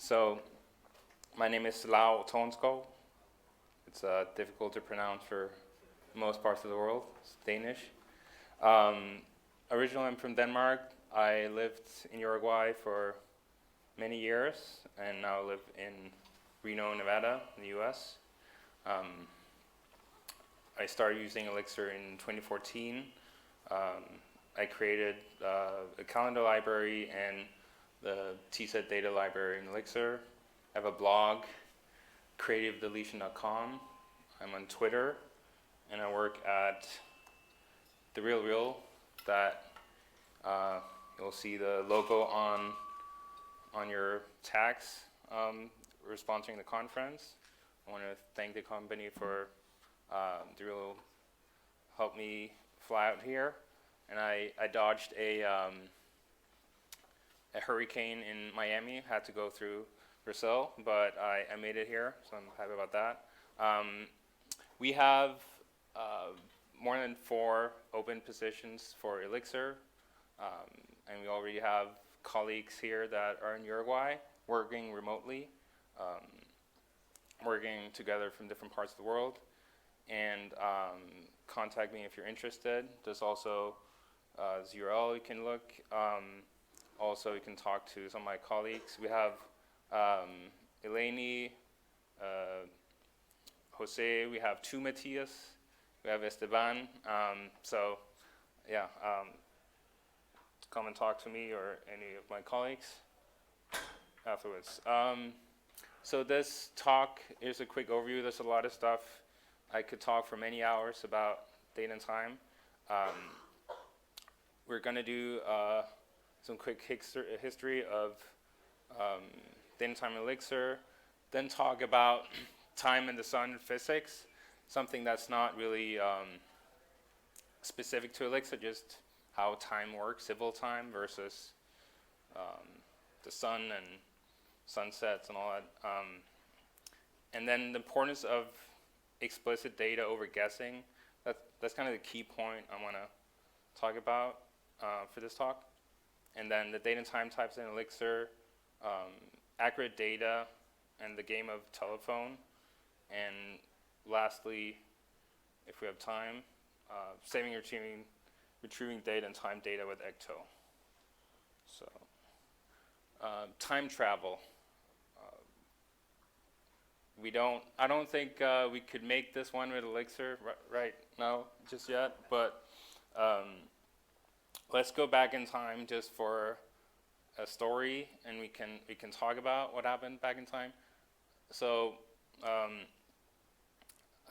So, my name is Lau Taarnskov. It's difficult to pronounce for most parts of the world. It's Danish. Originally, I'm from Denmark. I lived in Uruguay for many years, and now live in Reno, Nevada, in the US. I started using Elixir in 2014. I created a calendar library and the tzdata library in Elixir. I have a blog, creativedeletion.com. I'm on Twitter, and I work at the RealReal. That you'll see the logo on your tags. We're sponsoring the conference. I want to thank the company for the RealReal helped me fly out here, and I dodged a hurricane in Miami. Had to go through Brazil, but I made it here, so I'm happy about that. We have more than 4 open positions for Elixir, and we already have colleagues here that are in Uruguay working remotely, working together from different parts of the world. And contact me if you're interested. There's also URL you can look. Also, you can talk to some of my colleagues. We have Eleni, Jose, we have 2 Matthias, we have Esteban. So, yeah, come and talk to me or any of my colleagues afterwards. So this talk is a quick overview. There's a lot of stuff. I could talk for many hours about date and time. We're going to do some quick history of date and time in Elixir, then talk about time in the sun physics, something that's not really specific to Elixir, just how time works, civil time versus the sun and sunsets and all that. And then the importance of explicit data over guessing. That's kind of the key point I want to talk about for this talk. And then the date and time types in Elixir, accurate data, and the game of telephone. And lastly, if we have time, saving and retrieving data and time data with Ecto. So, time travel. I don't think we could make this one with Elixir right now just yet, but let's go back in time just for a story, and we can talk about what happened back in time. So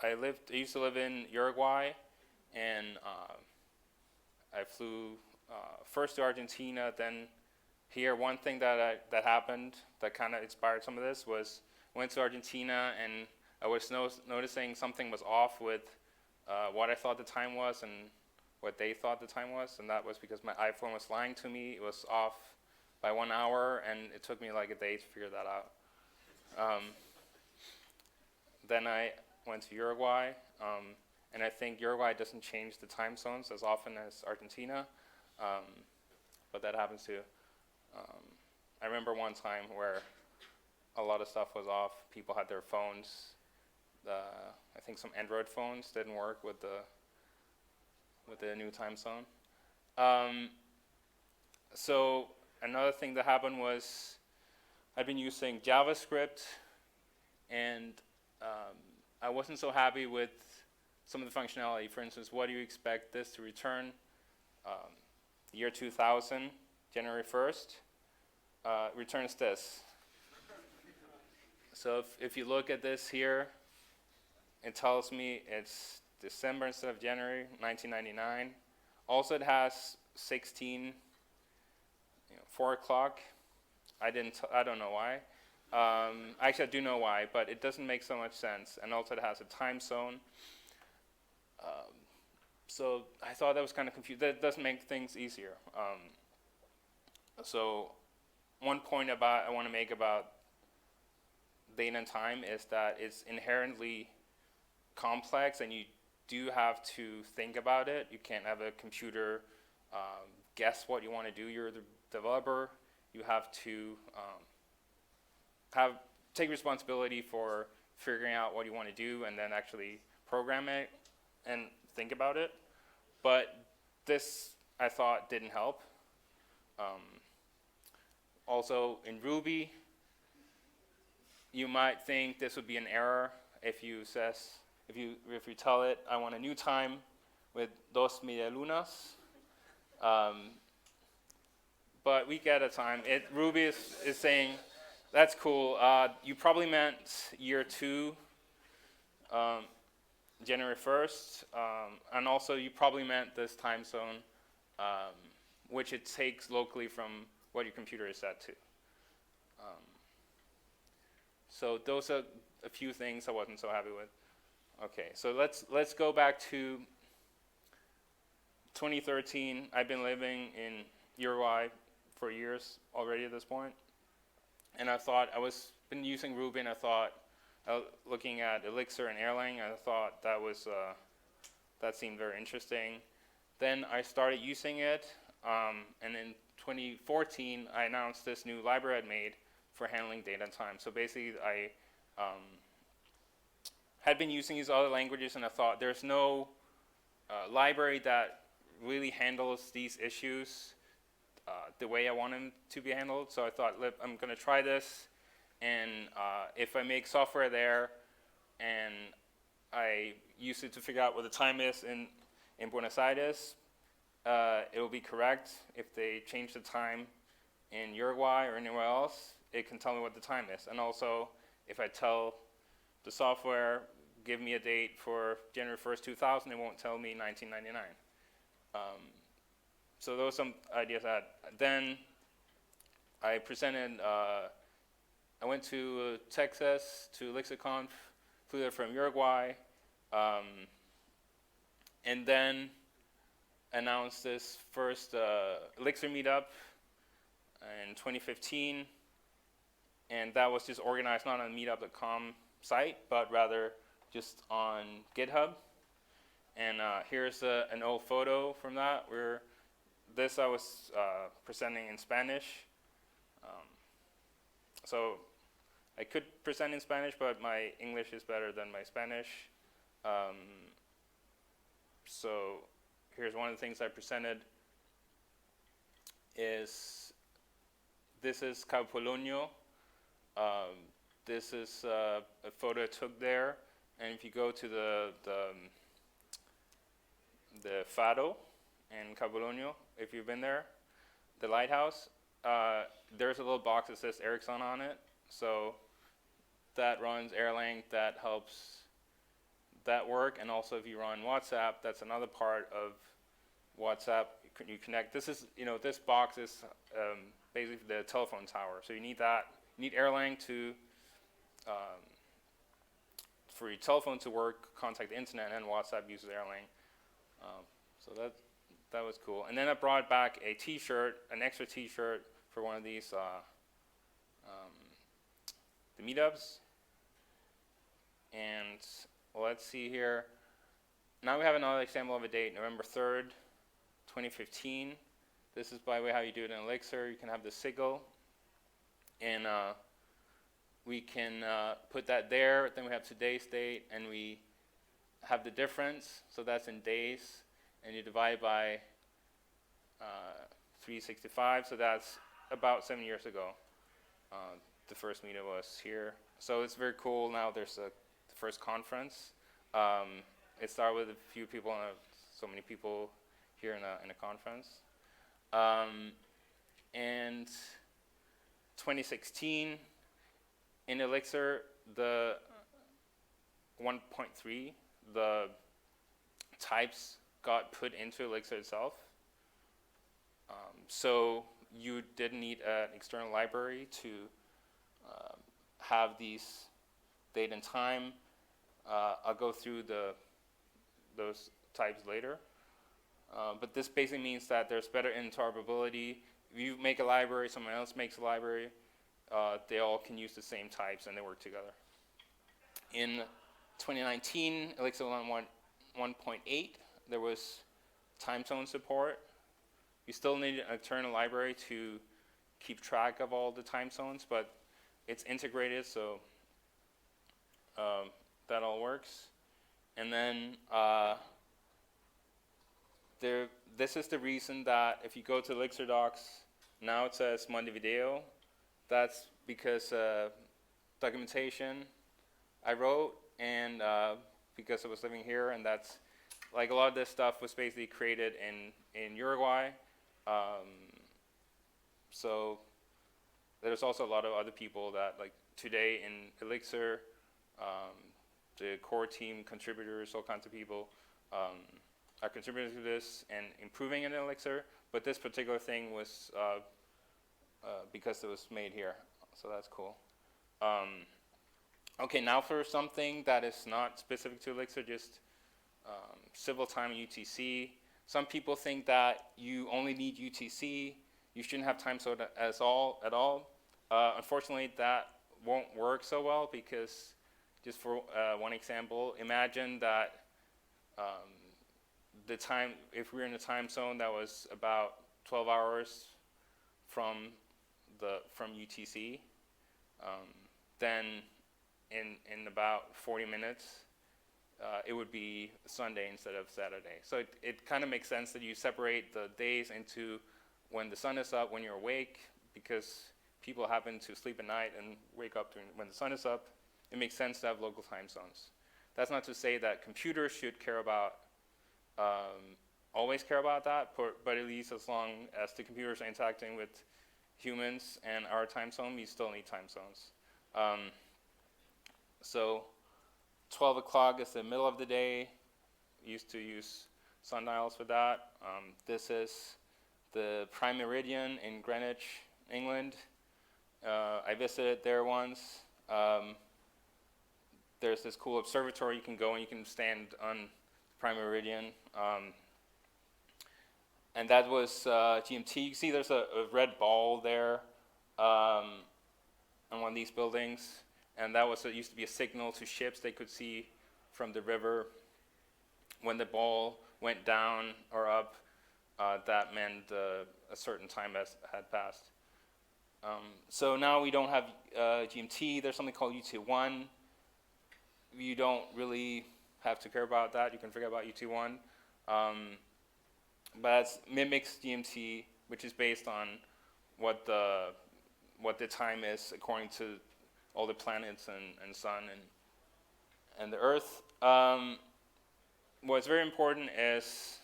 I used to live in Uruguay, and I flew first to Argentina, then here. One thing that happened that kind of inspired some of this was went to Argentina, and I was noticing something was off with what I thought the time was and what they thought the time was, and that was because my iPhone was lying to me. It was off by 1 hour, and it took me like a day to figure that out. Then I went to Uruguay, and I think Uruguay doesn't change the time zones as often as Argentina, but that happens too. I remember one time where a lot of stuff was off. People had their phones. I think some Android phones didn't work with the new time zone. So another thing that happened was I've been using JavaScript, and I wasn't so happy with some of the functionality. For instance, what do you expect this to return? Year 2000, January 1st, returns this. So if you look at this here, it tells me it's December instead of January, 1999. Also, it has 4 o'clock. I don't know why. Actually, I do know why, but it doesn't make so much sense. And also, it has a time zone. So I thought that was kind of confusing. That doesn't make things easier. So one point I want to make about date and time is that it's inherently complex, and you do have to think about it. You can't have a computer guess what you want to do. You're the developer. You have to take responsibility for figuring out what you want to do and then actually program it and think about it. But this, I thought, didn't help. Also, in Ruby, you might think this would be an error if you tell it, I want a new time with dos medialunas. But we get a time. Ruby is saying, that's cool. You probably meant year 2, January 1st, and also you probably meant this time zone, which it takes locally from what your computer is set to. So those are a few things I wasn't so happy with. Okay, so let's go back to 2013. I've been living in Uruguay for years already at this point, and I thought been using Ruby, and I thought looking at Elixir and Erlang, I thought that seemed very interesting. Then I started using it, and in 2014 I announced this new library I'd made for handling data and time. So basically, I had been using these other languages, and I thought there's no library that really handles these issues the way I want them to be handled. So I thought, I'm going to try this, and if I make software there, and I use it to figure out what the time is in Buenos Aires, it will be correct. If they change the time in Uruguay or anywhere else, it can tell me what the time is. And also, if I tell the software, give me a date for January 1st, 2000, it won't tell me 1999. So those are some ideas I had. Then I presented, I went to Texas, to ElixirConf, flew there from Uruguay, and then announced this first Elixir meetup in 2015. And that was just organized not on the meetup.com site, but rather just on GitHub. And here's an old photo from that, where I was presenting in Spanish. So I could present in Spanish, but my English is better than my Spanish. So here's one of the things I presented. This is Capologno. This is a photo I took there, and if you go to the Fado in Capologno, if you've been there, the lighthouse, there's a little box that says Ericsson on it, so that runs Erlang, that helps that work, and also if you run WhatsApp, that's another part of WhatsApp. You connect. This is, this box is basically the telephone tower, so you need that. You need Erlang for your telephone to work, contact the internet, and WhatsApp uses Erlang. So that was cool. And then I brought back a T-shirt, an extra T-shirt for one of these the meetups. And let's see here. Now we have another example of a date, November 3rd, 2015. This is, by the way, how you do it in Elixir. You can have the sigil, and we can put that there. Then we have today's date, and we have the difference. So that's in days, and you divide by 365. So that's about 7 years ago. The first meetup was here. So it's very cool. Now there's the first conference. It started with a few people, and so many people here in a conference. And 2016, in Elixir, the 1.3, the types got put into Elixir itself. So you didn't need an external library to have these date and time. I'll go through those types later. But this basically means that there's better interoperability. If you make a library, someone else makes a library, they all can use the same types and they work together. In 2019, Elixir 1.8, there was time zone support. You still need an external library to keep track of all the time zones, but it's integrated, so that all works. And then this is the reason that if you go to Elixir docs, now it says Montevideo. That's because documentation I wrote, and because I was living here, and that's like a lot of this stuff was basically created in Uruguay. So there's also a lot of other people that, like today in Elixir, the core team, contributors, all kinds of people are contributing to this and improving in Elixir. But this particular thing was because it was made here, so that's cool. Okay, now for something that is not specific to Elixir, just civil time UTC. Some people think that you only need UTC. You shouldn't have time zone at all. Unfortunately, that won't work so well because, just for one example, imagine that the time, if we're in a time zone that was about 12 hours from UTC, then in about 40 minutes, it would be Sunday instead of Saturday. So it kind of makes sense that you separate the days into when the sun is up, when you're awake, because people happen to sleep at night and wake up when the sun is up. It makes sense to have local time zones. That's not to say that computers should care about, always care about that, but at least as long as the computers are interacting with humans and our time zone, we still need time zones. So 12 o'clock is the middle of the day. We used to use sundials for that. This is the prime meridian in Greenwich, England. I visited there once. There's this cool observatory you can go and you can stand on prime meridian. And that was GMT. You can see there's a red ball there on one of these buildings. And that was, it used to be a signal to ships they could see from the river. When the ball went down or up, that meant a certain time had passed. So now we don't have GMT. There's something called UT1. You don't really have to care about that. You can forget about UT1. But it mimics GMT, which is based on what the time is according to all the planets and sun and the Earth. What's very important is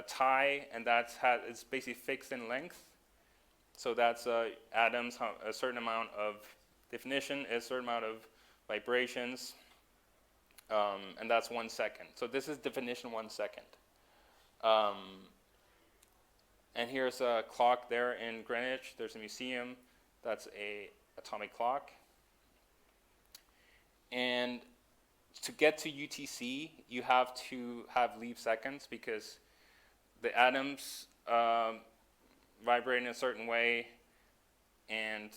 tie, and it's basically fixed in length. So that's atoms, a certain amount of definition, a certain amount of vibrations, and that's 1 second. So this is definition 1 second. And here's a clock there in Greenwich. There's a museum. That's a atomic clock. And to get to UTC, you have to have leap seconds because the atoms vibrate in a certain way, and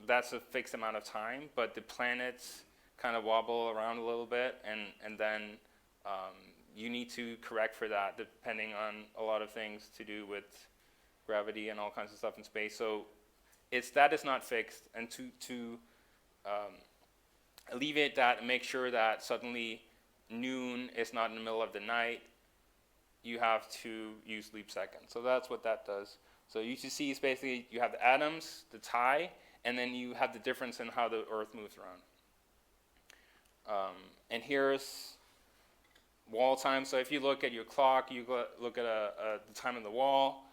that's a fixed amount of time, but the planets kind of wobble around a little bit, and then you need to correct for that depending on a lot of things to do with gravity and all kinds of stuff in space. So that is not fixed, and to alleviate that and make sure that suddenly noon is not in the middle of the night, you have to use leap seconds. So that's what that does. So UTC is basically you have the atoms, the tie, and then you have the difference in how the Earth moves around. And here's wall time. So if you look at your clock, you look at the time on the wall,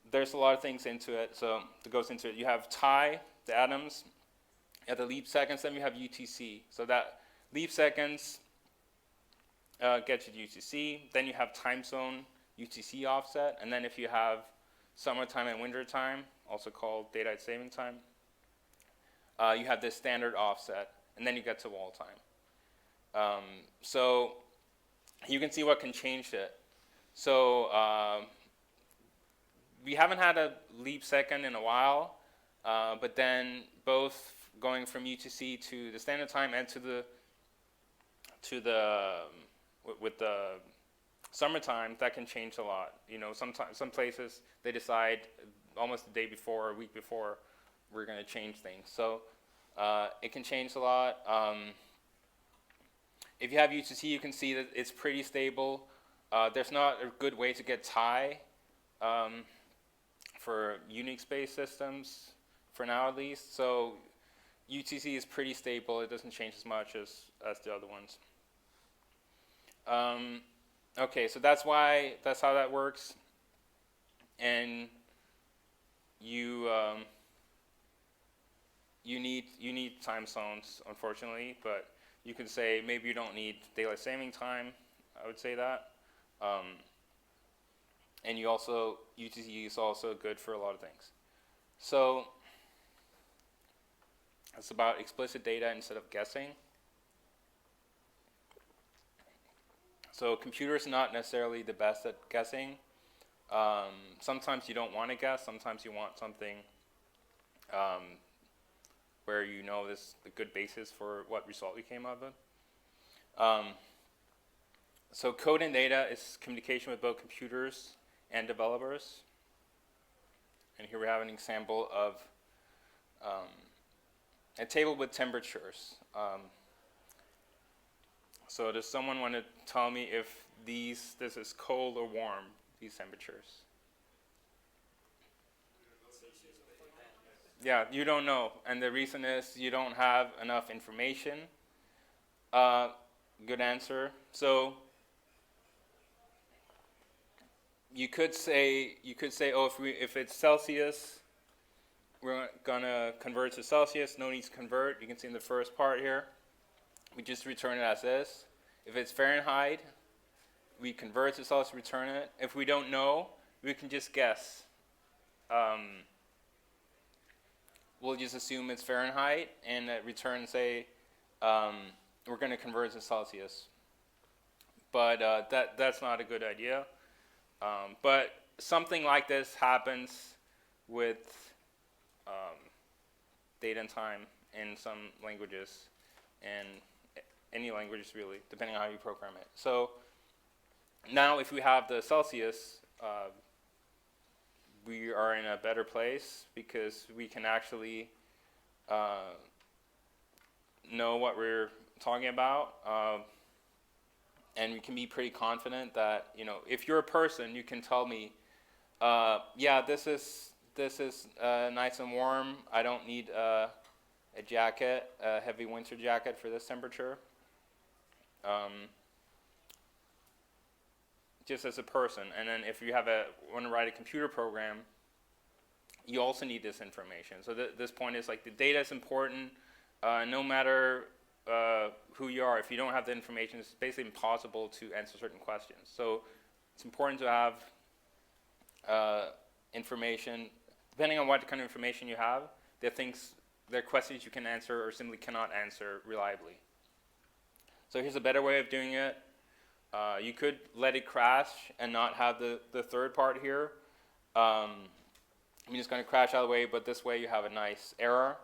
there's a lot of things into it. So that goes into it. You have tie, the atoms, at the leap seconds, then you have UTC. So that leap seconds gets you to UTC. Then you have time zone UTC offset. And then if you have summertime and wintertime, also called daylight saving time, you have this standard offset. And then you get to wall time. So you can see what can change it. So we haven't had a leap second in a while, but then both going from UTC to the standard time and with the summertime, that can change a lot. You know, some places they decide almost the day before or a week before we're going to change things. So It can change a lot. If you have UTC, you can see that it's pretty stable. There's not a good way to get TIE for Unix-based systems, for now at least. So UTC is pretty stable. It doesn't change as much as the other ones. Okay, so that's how that works. And you need time zones, unfortunately, but you can say maybe you don't need daylight saving time. I would say that. And UTC is also good for a lot of things. So it's about explicit data instead of guessing. So computers are not necessarily the best at guessing. Sometimes you don't want to guess. Sometimes you want something where you know this the good basis for what result you came up with. So code and data is communication with both computers and developers. And here we have an example of a table with temperatures. So does someone want to tell me if this is cold or warm, these temperatures? Yeah, you don't know. And the reason is you don't have enough information. Good answer. So you could say, oh, if it's Celsius, we're gonna convert to Celsius. No need to convert. You can see in the first part here, we just return it as is. If it's Fahrenheit, we convert to Celsius, return it. If we don't know, we can just guess. We'll just assume it's Fahrenheit and return, say, we're going to convert to Celsius. But that's not a good idea. But something like this happens with date and time in some languages, and any languages really, depending on how you program it. So now if we have the Celsius, we are in a better place because we can actually know what we're talking about, and we can be pretty confident that, if you're a person, you can tell me, yeah, this is nice and warm. I don't need a jacket, a heavy winter jacket for this temperature. Just as a person. And then if you want to write a computer program, you also need this information. So this point is like the data is important. No matter who you are, if you don't have the information, it's basically impossible to answer certain questions. So it's important to have information. Depending on what kind of information you have, there are questions you can answer or simply cannot answer reliably. So here's a better way of doing it. You could let it crash and not have the third part here. I'm just going to crash out of the way, but this way you have a nice error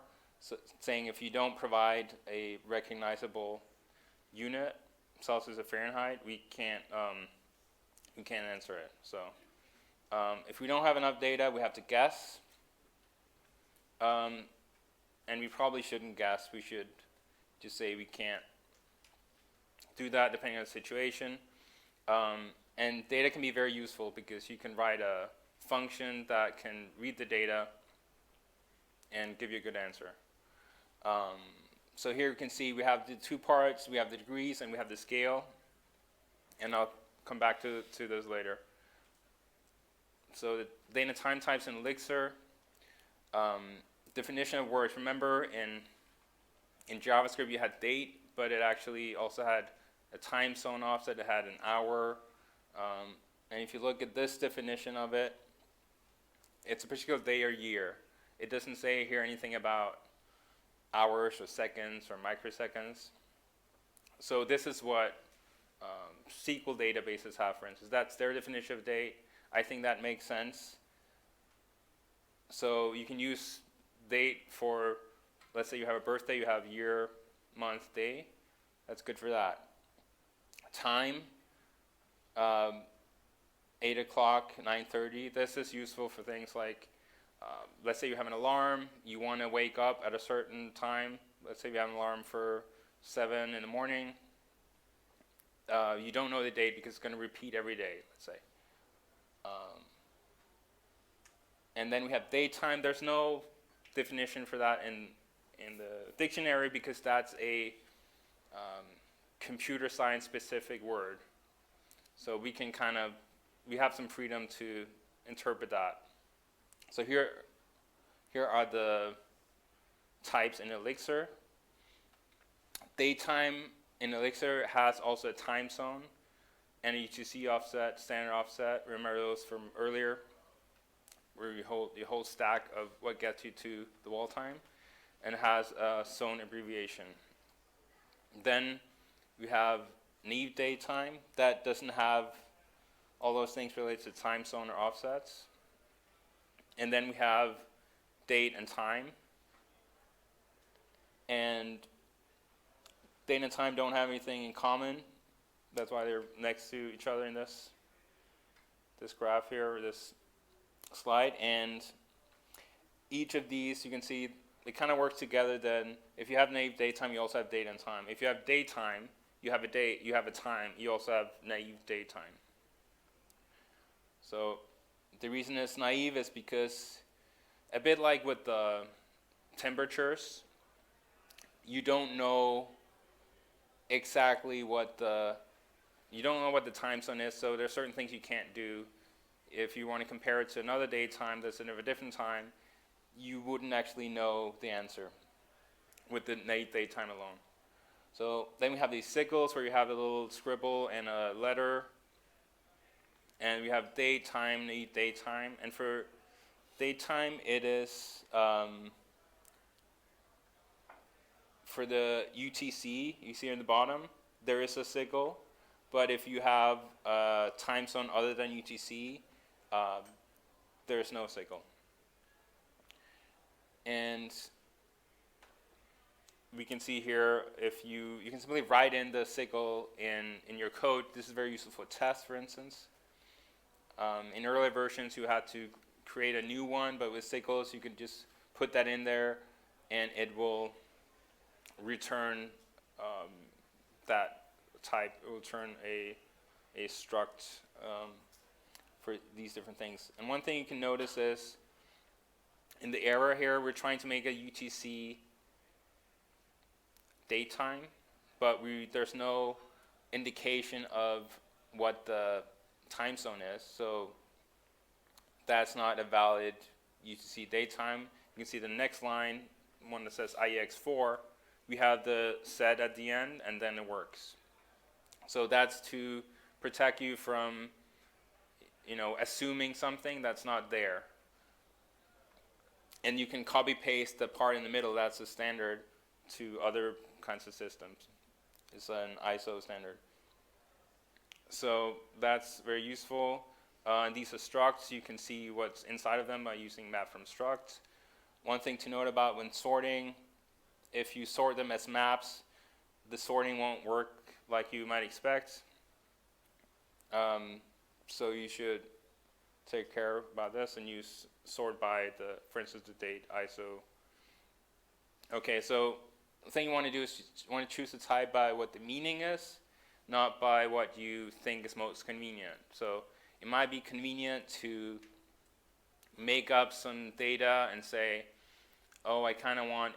saying if you don't provide a recognizable unit, Celsius or Fahrenheit, we can't answer it. So if we don't have enough data, we have to guess. And we probably shouldn't guess. We should just say we can't do that depending on the situation. And data can be very useful because you can write a function that can read the data and give you a good answer. So here you can see we have the two parts. We have the degrees and we have the scale. And I'll come back to those later. So the data time types in Elixir. Definition of words. Remember in JavaScript you had date, but it actually also had a time zone offset. It had an hour. And if you look at this definition of it, it's a particular day or year. It doesn't say here anything about hours or seconds or microseconds. So this is what SQL databases have, for instance. That's their definition of date. I think that makes sense. So you can use date for, let's say you have a birthday, you have year, month, day. That's good for that. Time, 8 o'clock, 9:30. This is useful for things like, let's say you have an alarm, you want to wake up at a certain time, let's say we have an alarm for 7 in the morning. You don't know the date because it's going to repeat every day, let's say. And then we have daytime. There's no definition for that in the dictionary because that's a computer science specific word. So we can we have some freedom to interpret that. So here are the types in Elixir. Daytime in Elixir has also a time zone and a UTC offset, standard offset. Remember those from earlier, where you hold the whole stack of what gets you to the wall time, and it has a zone abbreviation. Then we have naive daytime that doesn't have all those things related to time zone or offsets. And then we have date and time. And date and time don't have anything in common. That's why they're next to each other in this graph here, or this slide. And each of these, you can see, they kind of work together. Then if you have naive daytime, you also have date and time. If you have daytime, you have a date, you have a time, you also have naive daytime. So the reason it's naive is because, a bit like with the temperatures, you don't know exactly you don't know what the time zone is, so there's certain things you can't do. If you want to compare it to another daytime that's of a different time, you wouldn't actually know the answer with the naive daytime alone. So then we have these sickles where you have a little scribble and a letter. And we have daytime, naive daytime. And for daytime, it is for the UTC, you see in the bottom, there is a sickle. But if you have a time zone other than UTC, there's no sickle. And we can see here, if you can simply write in the sickle in your code. This is very useful for tests, for instance. In earlier versions, you had to create a new one, but with sickles, you can just put that in there, and it will return that type. It will return a struct for these different things. And one thing you can notice is, in the error here, we're trying to make a UTC daytime, but there's no indication of what the time zone is, so that's not a valid UTC daytime. You can see the next line, one that says IEX4, we have the set at the end, and then it works. So that's to protect you from, assuming something that's not there. And you can copy paste the part in the middle. That's the standard to other kinds of systems. It's an ISO standard. So that's very useful. And these are structs. You can see what's inside of them by using map from struct. One thing to note about when sorting, if you sort them as maps, the sorting won't work like you might expect. So you should take care about this and use sort by for instance, the date ISO. Okay, so the thing you want to do is you want to choose the type by what the meaning is, not by what you think is most convenient. So it might be convenient to make up some data and say, oh, I kind of want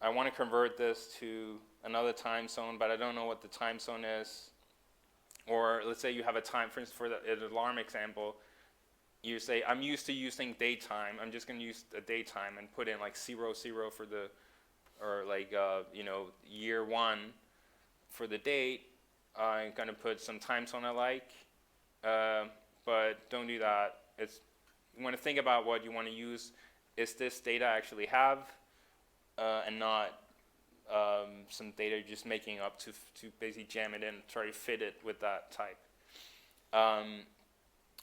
I want to convert this to another time zone, but I don't know what the time zone is. Or let's say you have a time, for instance, for the alarm example, you say, I'm used to using daytime. I'm just going to use the daytime and put in like 00 for or like, year 1 for the date. I'm going to put some time zone I like, but don't do that. You want to think about what you want to use. Is this data I actually have, and not some data you're just making up to basically jam it in, try to fit it with that type.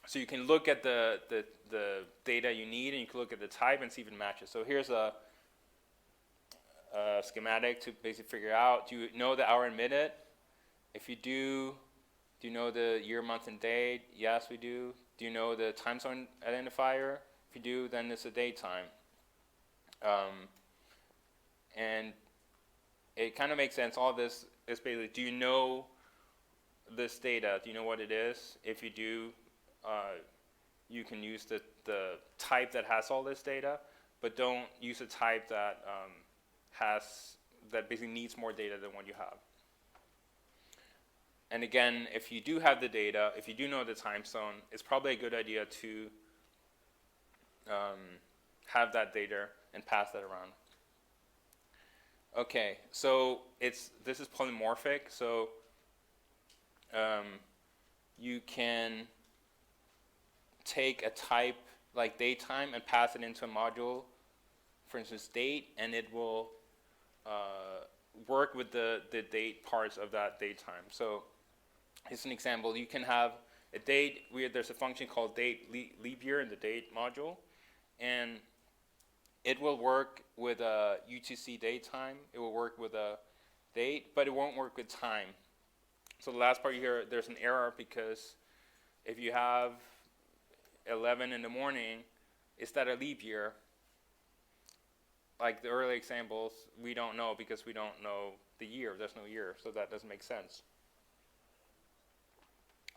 So you can look at the data you need, and you can look at the type and see if it matches. So here's a schematic to basically figure out, do you know the hour and minute? If you do you know the year, month, and date? Yes, we do. Do you know the time zone identifier? If you do, then it's a daytime. And it kind of makes sense. All this is basically, do you know this data? Do you know what it is? If you do, you can use the type that has all this data, but don't use a type that that basically needs more data than what you have. And again, if you do have the data, if you do know the time zone, it's probably a good idea to have that data and pass that around. Okay, so this is polymorphic, so you can take a type like datetime and pass it into a module, for instance date, and it will work with the date parts of that datetime. So here's an example. You can have a date, there's a function called date leap year in the date module, and it will work with a UTC datetime. It will work with a date, but it won't work with time. So the last part here, there's an error because if you have 11 in the morning, is that a leap year? Like the early examples, we don't know because we don't know the year. There's no year, so that doesn't make sense.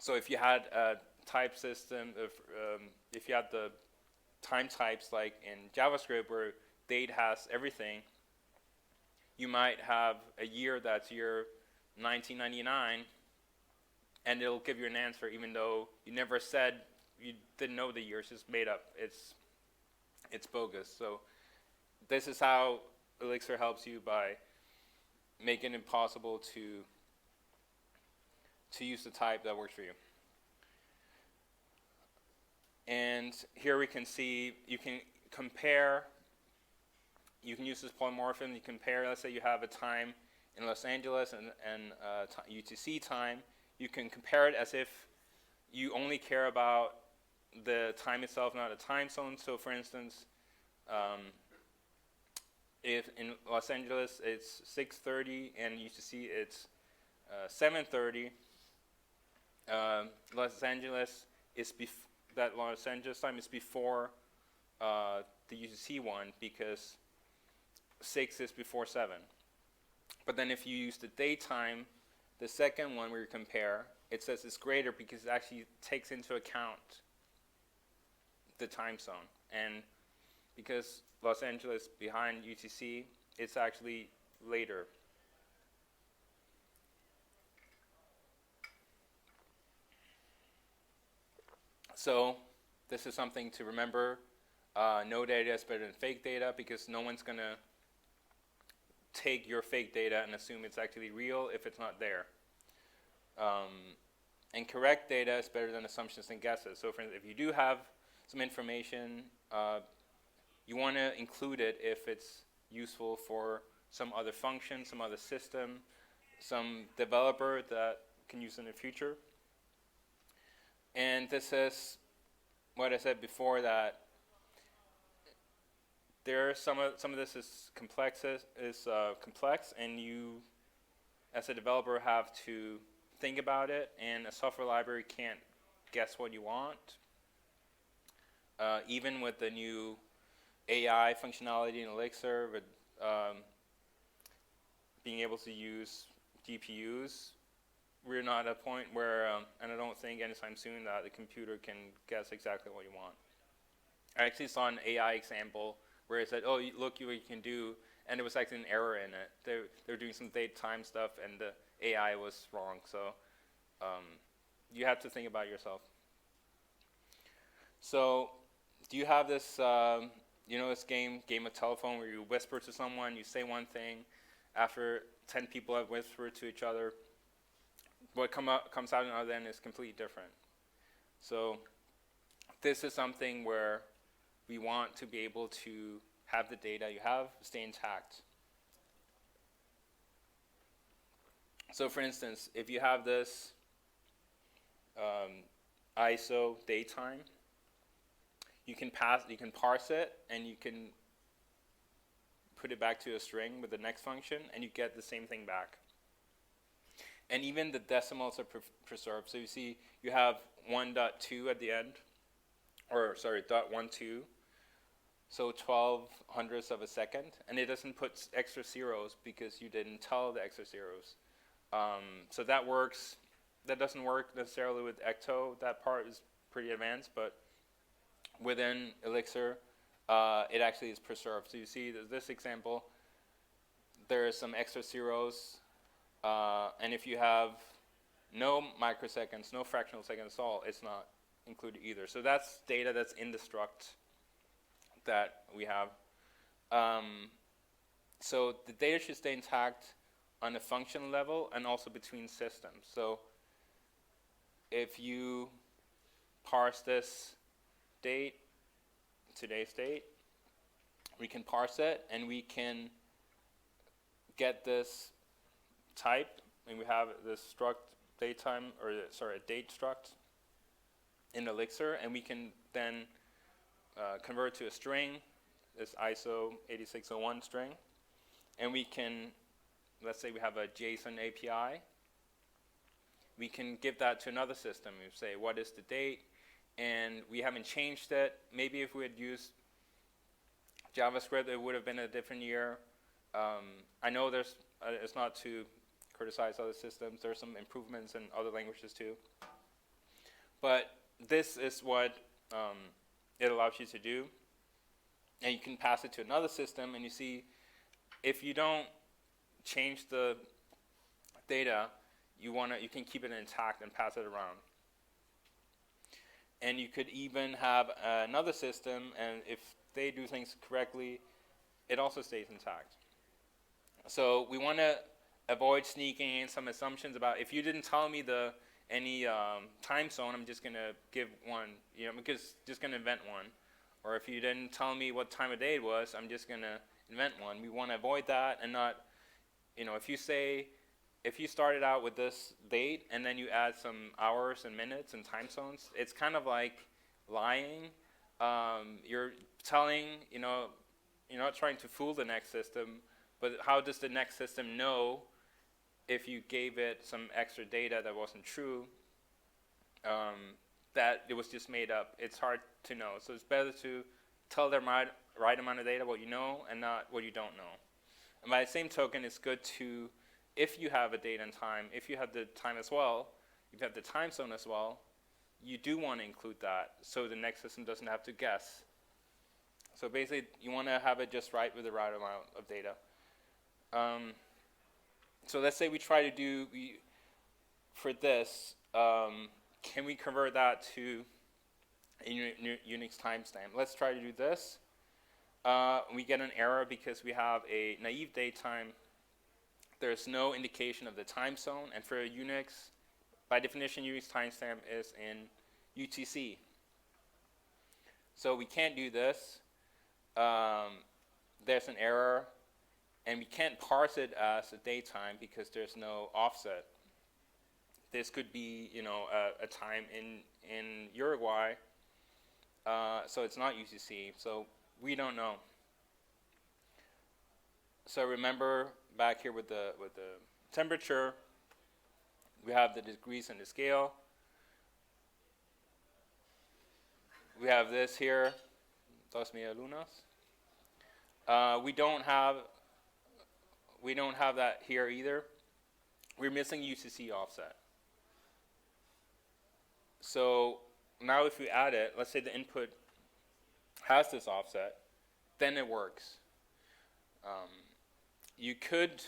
So if you had a type system, if you had the time types like in JavaScript where date has everything, you might have a year that's year 1999, and it'll give you an answer even though you never said, you didn't know the year. It's just made up. It's bogus. So this is how Elixir helps you by making it possible to use the type that works for you. And here we can see you can compare. You can use this polymorphism. You compare. Let's say you have a time in Los Angeles and UTC time. You can compare it as if you only care about the time itself, not a time zone. So, for instance, if in Los Angeles it's 6:30 and UTC it's 7:30, Los Angeles is that Los Angeles time is before the UTC one because 6 is before 7. But then if you use the daytime, the second one where you compare, it says it's greater because it actually takes into account the time zone. And because Los Angeles behind UTC, it's actually later. So this is something to remember. No data is better than fake data because no one's going to take your fake data and assume it's actually real if it's not there. And correct data is better than assumptions and guesses. So for instance, if you do have some information, you want to include it if it's useful for some other function, some other system, some developer that can use it in the future. And this is what I said before, that there some of this is complex, and you, as a developer, have to think about it. And a software library can't guess what you want. Even with the new AI functionality in Elixir, with being able to use GPUs, we're not at a point where, and I don't think anytime soon, that the computer can guess exactly what you want. I actually saw an AI example where it said, oh, look what you can do, and there was actually an error in it. They were doing some date-time stuff, and the AI was wrong. So you have to think about yourself. So do you have this, this game of telephone where you whisper to someone, you say one thing, after 10 people have whispered to each other, what comes out on the other end is completely different. So this is something where we want to be able to have the data you have stay intact. So for instance, if you have this ISO datetime, you can parse it, and you can put it back to a string with the next function, and you get the same thing back. And even the decimals are preserved. So you see you have 1.2 at the end, or sorry, .12. so 12 hundredths of a second, and it doesn't put extra zeros because you didn't tell the extra zeros. So that works. That doesn't work necessarily with Ecto. That part is pretty advanced, but within Elixir, it actually is preserved. So you see this example, there are some extra zeros, and if you have no microseconds, no fractional seconds at all, it's not included either. So that's data that's in the struct that we have. So the data should stay intact on a function level and also between systems. So if you parse this date, today's date, we can parse it and we can get this type, and we have this struct datetime, or sorry, a date struct in Elixir, and we can then convert to a string, this ISO 8601 string, and we can, let's say we have a JSON API, we can give that to another system. We say, what is the date? And we haven't changed it. Maybe if we had used JavaScript, it would have been a different year. I know there's, it's not to criticize other systems. There's some improvements in other languages too. But this is what it allows you to do. And you can pass it to another system, and you see if you don't change the data, you can keep it intact and pass it around. And you could even have another system, and if they do things correctly, it also stays intact. So we want to avoid sneaking in some assumptions about, if you didn't tell me any time zone, I'm just going to give one, because just going to invent one. Or if you didn't tell me what time of day it was, I'm just going to invent one. We want to avoid that and not, if you started out with this date and then you add some hours and minutes and time zones, it's kind of like lying. You're telling, you're not trying to fool the next system, but how does the next system know if you gave it some extra data that wasn't true, that it was just made up? It's hard to know. So it's better to tell them right amount of data, what you know, and not what you don't know. And by the same token, it's good to, if you have a date and time, if you have the time as well, if you have the time zone as well, you do want to include that so the next system doesn't have to guess. So basically, you want to have it just right with the right amount of data. So let's say we try to do, for this, can we convert that to a Unix timestamp? Let's try to do this. We get an error because we have a naive datetime. There's no indication of the time zone, and for Unix, by definition, Unix timestamp is in UTC. So we can't do this. There's an error, and we can't parse it as a datetime because there's no offset. This could be, a time in Uruguay, so it's not UTC. So we don't know. So remember back here with the temperature, we have the degrees and the scale. We have this here, 2,000 lunas. We don't have that here either. We're missing UTC offset. So now if we add it, let's say the input has this offset, then it works. You could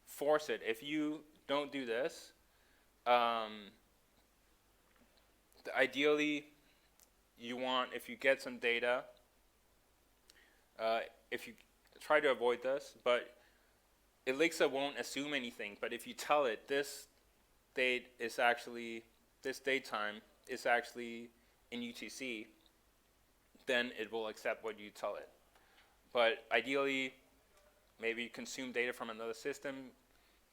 force it. If you don't do this, ideally you want, if you get some data, if you try to avoid this, but Elixir won't assume anything, but if you tell it this date is actually, this date time is actually in UTC, then it will accept what you tell it. But ideally, maybe consume data from another system,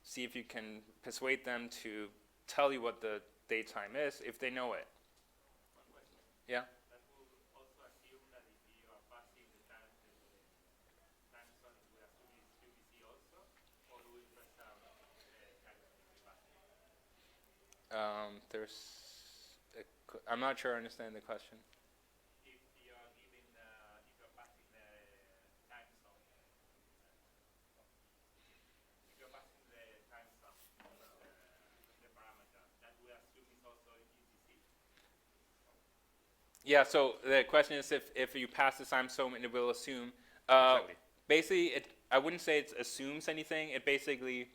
see if you can persuade them to tell you what the date time is if they know it. One question. Yeah? That will also assume that if you are passing the time zone, it will assume it's UTC also, or do we press down I'm not sure I understand the question. If you are giving, if you are passing Yeah, so the question is if you pass the time zone, it will assume. Exactly. Basically, I wouldn't say it assumes anything. It basically,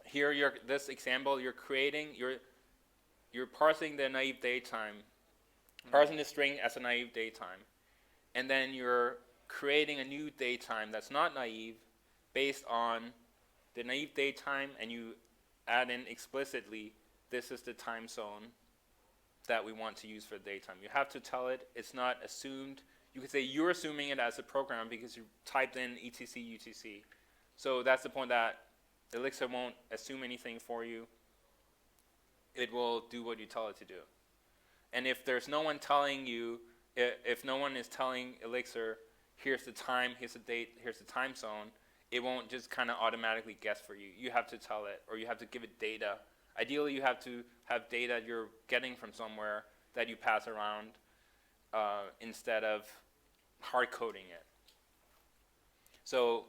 here, this example, you're parsing the naive datetime, parsing the string as a naive datetime, and then you're creating a new datetime that's not naive based on the naive datetime, and you add in explicitly, this is the time zone that we want to use for the daytime. You have to tell it. It's not assumed. You could say you're assuming it as a program because you typed in etc UTC. So that's the point, that Elixir won't assume anything for you. It will do what you tell it to do. And if there's no one telling you, if no one is telling Elixir, here's the time, here's the date, here's the time zone, it won't just kind of automatically guess for you. You have to tell it, or you have to give it data. Ideally, you have to have data you're getting from somewhere that you pass around instead of hard coding it. So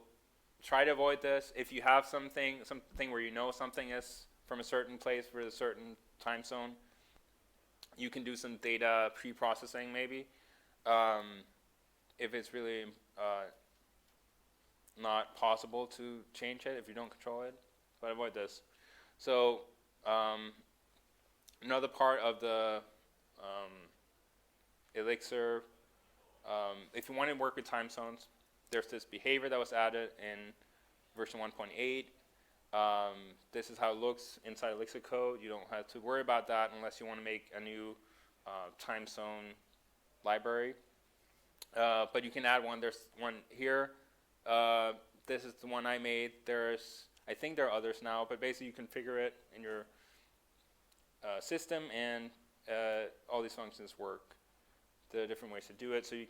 try to avoid this. If you have something where you know something is from a certain place for a certain time zone, you can do some data pre-processing maybe. If it's really not possible to change it, if you don't control it, but avoid this. So another part of the Elixir, if you want to work with time zones, there's this behavior that was added in version 1.8. This is how it looks inside Elixir code. You don't have to worry about that unless you want to make a new time zone library. But you can add one. There's one here. This is the one I made. I think there are others now, but basically you configure it in your system, and all these functions work. There are different ways to do it. So you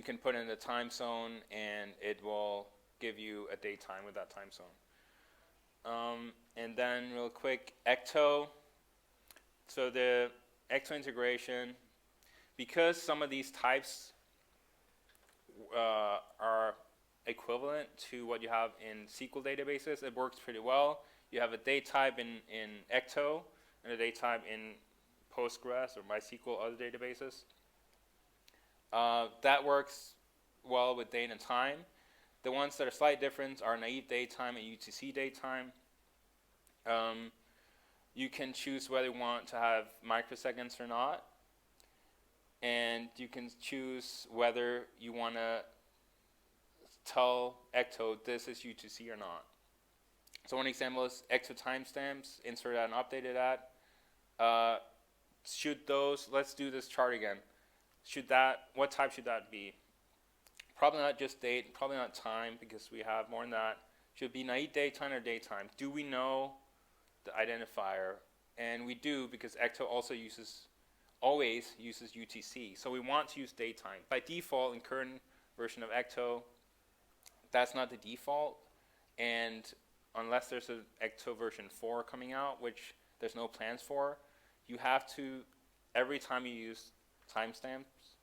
can put in the time zone, and it will give you a daytime with that time zone. And then real quick, Ecto. So the Ecto integration, because some of these types are equivalent to what you have in SQL databases, it works pretty well. You have a date type in Ecto and a date type in Postgres or MySQL, other databases. That works well with date and time. The ones that are slight different are naive datetime and UTC datetime. You can choose whether you want to have microseconds or not. And you can choose whether you want to tell Ecto this is UTC or not. So one example is Ecto timestamps, insert that and updated that. Should those, let's do this chart again. What type should that be? Probably not just date, probably not time, because we have more than that. Should it be naive datetime or daytime? Do we know the identifier? And we do, because Ecto also always uses UTC. So we want to use daytime. By default, in current version of Ecto, that's not the default. And unless there's an Ecto version 4 coming out, which there's no plans for, you have to, every time you use timestamps,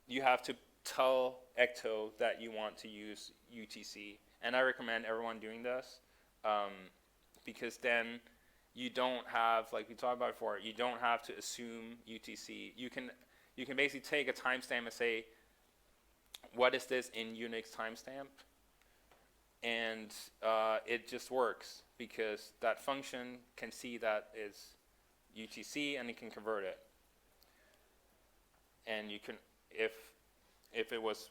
you have to tell Ecto that you want to use UTC. And I recommend everyone doing this, because then you don't have, like we talked about before, you don't have to assume UTC. You can basically take a timestamp and say, what is this in Unix timestamp? And it just works, because that function can see that is UTC, and it can convert it. And you can, if it was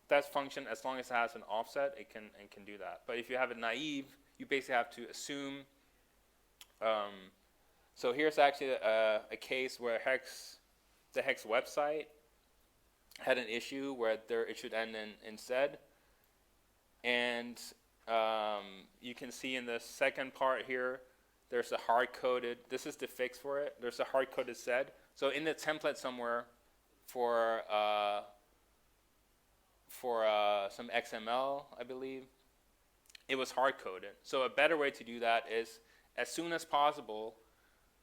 that function, as long as it has an offset, it can do that. But if you have a naive, you basically have to assume. So here's actually a case where the hex website had an issue where it should end in sed. And you can see in the second part here, there's a hard-coded, this is the fix for it, there's a hard-coded sed. So in the template somewhere for some XML, I believe, it was hard-coded. So a better way to do that is, as soon as possible,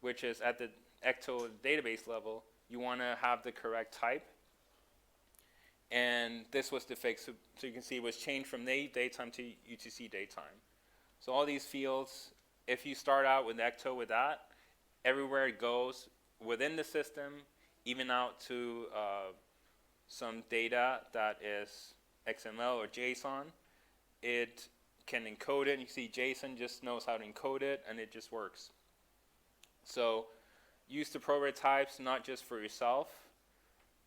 which is at the Ecto database level, you want to have the correct type. And this was the fix. So you can see it was changed from naive datetime to UTC datetime. So all these fields, if you start out with Ecto with that, everywhere it goes, within the system, even out to some data that is XML or JSON. It can encode it. You see JSON just knows how to encode it, and it just works. So use the prototypes not just for yourself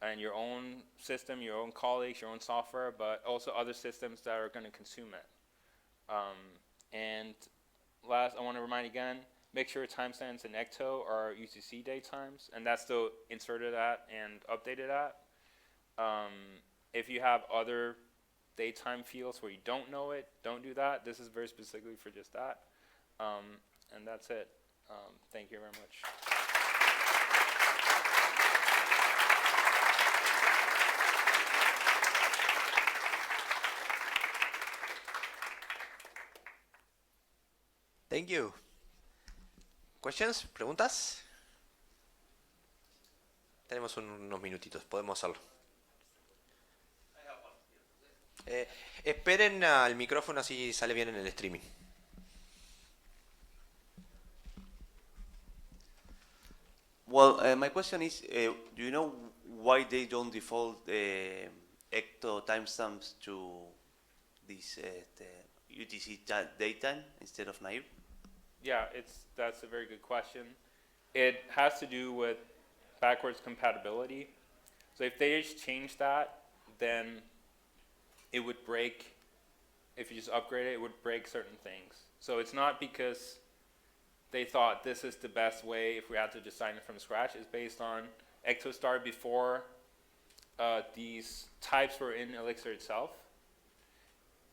and your own system, your own colleagues, your own software, but also other systems that are going to consume it. And last, I want to remind again, make sure timestamps in Ecto are UTC date times, and that's still inserted at and updated at. If you have other datetime fields where you don't know it, don't do that. This is very specifically for just that. And that's it. Thank you very much. Thank you. Questions? ¿Preguntas? Tenemos unos minutitos, podemos hacerlo. Esperen al micrófono así sale bien en el streaming. Well, my question is, do you know why they don't default Ecto timestamps to this UTC datetime instead of naive? Yeah, that's a very good question. It has to do with backwards compatibility. So if they just change that, then it would break, if you just upgrade it, it would break certain things. So it's not because they thought this is the best way if we had to design it from scratch. It's based on Ecto started before these types were in Elixir itself.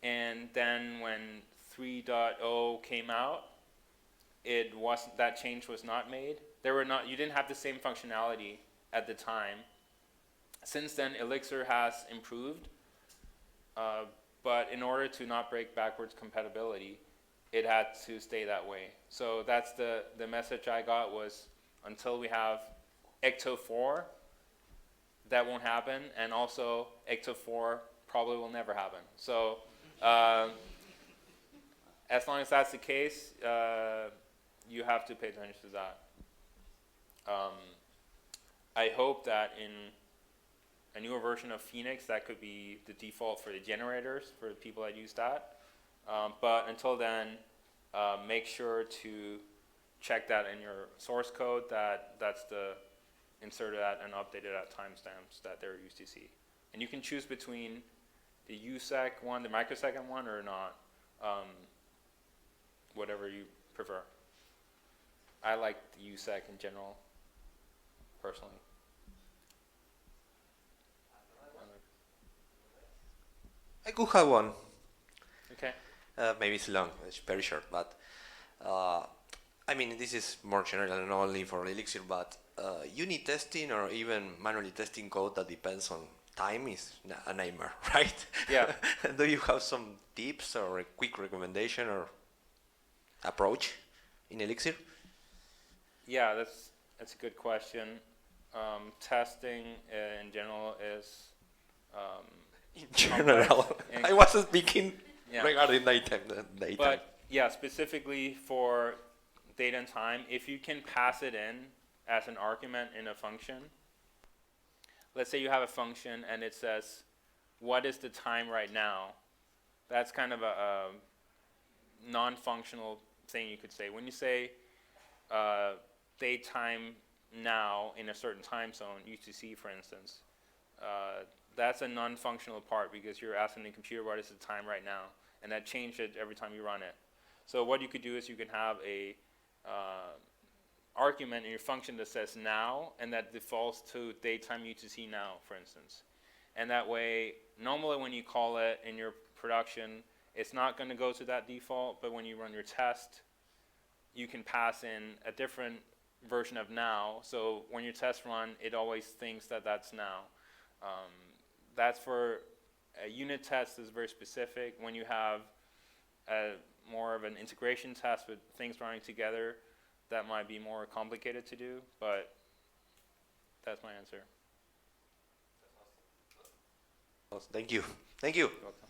And then when 3.0 came out, that change was not made. You didn't have the same functionality at the time. Since then, Elixir has improved, but in order to not break backwards compatibility, it had to stay that way. So that's the message I got was, until we have Ecto 4, that won't happen, and also Ecto 4 probably will never happen. So as long as that's the case, you have to pay attention to that. I hope that in a newer version of Phoenix, that could be the default for the generators, for the people that use that. But until then, make sure to check that in your source code, that's the inserted at and updated at timestamps that they're used to see. And you can choose between the USEC one, the microsecond one, or not, whatever you prefer. I like the USEC in general, personally. I could have one. Okay. Maybe it's long, it's very short, but I mean, this is more general and not only for Elixir, but unit testing or even manually testing code that depends on time is a nightmare, right? Yeah. Do you have some tips or a quick recommendation or approach in Elixir? Yeah, that's a good question. Testing in general is In general, complex. I wasn't speaking Yeah. regarding daytime. But yeah, specifically for date and time, if you can pass it in as an argument in a function, let's say you have a function and it says, what is the time right now? That's kind of a non-functional thing you could say. When you say date time now in a certain time zone, UTC for instance, that's a non-functional part because you're asking the computer what is the time right now, and that changes every time you run it. So what you could do is you can have a argument in your function that says now, and that defaults to datetime UTC now, for instance. And that way, normally when you call it in your production, it's not going to go to that default, but when you run your test, you can pass in a different version of now. So when your tests run, it always thinks that that's now. That's for a unit test is very specific. When you have more of an integration test with things running together, that might be more complicated to do, but that's my answer. Thank you. Thank you. You're welcome.